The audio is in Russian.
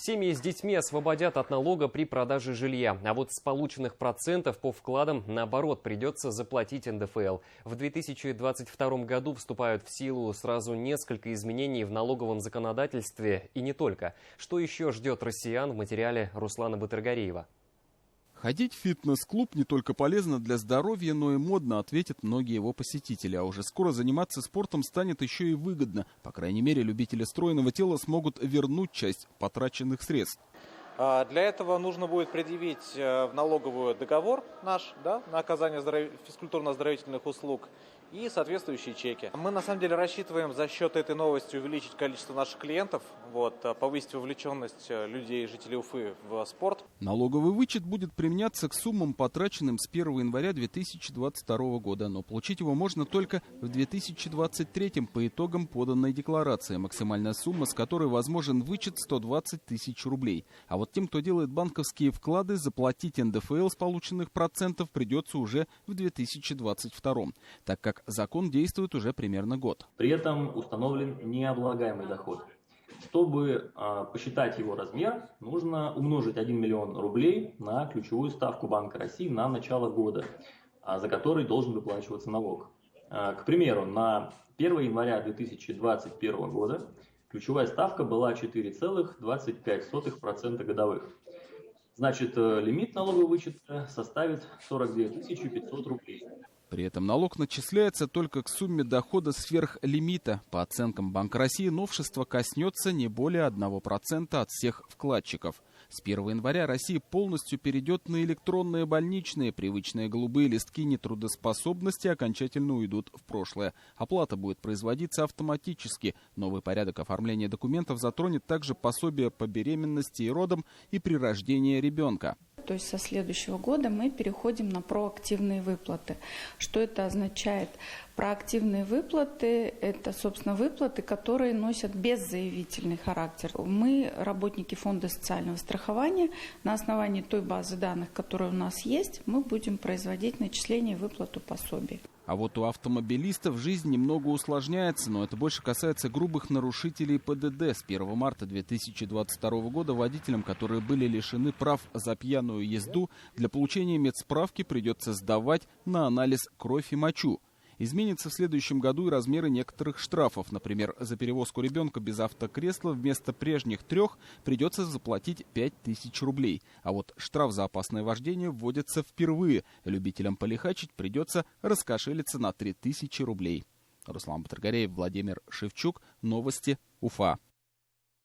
Семьи с детьми освободят от налога при продаже жилья. А вот с полученных процентов по вкладам, наоборот, придется заплатить НДФЛ. В 2022 году вступают в силу сразу несколько изменений в налоговом законодательстве. И не только. Что еще ждет россиян в материале Руслана Батыргареева? Ходить в фитнес-клуб не только полезно для здоровья, но и модно, ответят многие его посетители. А уже скоро заниматься спортом станет еще и выгодно. По крайней мере, любители стройного тела смогут вернуть часть потраченных средств. Для этого нужно будет предъявить в налоговую договор наш, на оказание физкультурно-оздоровительных услуг и соответствующие чеки. Мы на самом деле рассчитываем за счет этой новости увеличить количество наших клиентов, повысить вовлеченность людей, жителей Уфы в спорт. Налоговый вычет будет применяться к суммам, потраченным с 1 января 2022 года, но получить его можно только в 2023 по итогам поданной декларации, максимальная сумма, с которой возможен вычет 120 тысяч рублей. А вот тем, кто делает банковские вклады, заплатить НДФЛ с полученных процентов придется уже в 2022, так как закон действует уже примерно год. При этом установлен необлагаемый доход. Чтобы посчитать его размер, нужно умножить 1 миллион рублей на ключевую ставку Банка России на начало года, за который должен выплачиваться налог. К примеру, на 1 января 2021 года ключевая ставка была 4,25% годовых. Значит, лимит налогового вычета составит 42 500 рублей. При этом налог начисляется только к сумме дохода сверх лимита. По оценкам Банка России, новшество коснется не более 1% от всех вкладчиков. С 1 января Россия полностью перейдет на электронные больничные. Привычные голубые листки нетрудоспособности окончательно уйдут в прошлое. Оплата будет производиться автоматически. Новый порядок оформления документов затронет также пособие по беременности и родам и при рождении ребенка. То есть со следующего года мы переходим на проактивные выплаты. Что это означает? Проактивные выплаты – это, собственно, выплаты, которые носят беззаявительный характер. Мы, работники Фонда социального страхования, на основании той базы данных, которая у нас есть, мы будем производить начисление и выплату пособий. А вот у автомобилистов жизнь немного усложняется, но это больше касается грубых нарушителей ПДД. С 1 марта 2022 года водителям, которые были лишены прав за пьяную езду, для получения медсправки придется сдавать на анализ кровь и мочу. Изменятся в следующем году и размеры некоторых штрафов. Например, за перевозку ребенка без автокресла вместо прежних 3 придется заплатить 5000 рублей. А вот штраф за опасное вождение вводится впервые. Любителям полихачить придется раскошелиться на 3000 рублей. Руслан Батыргареев, Владимир Шевчук. Новости Уфа.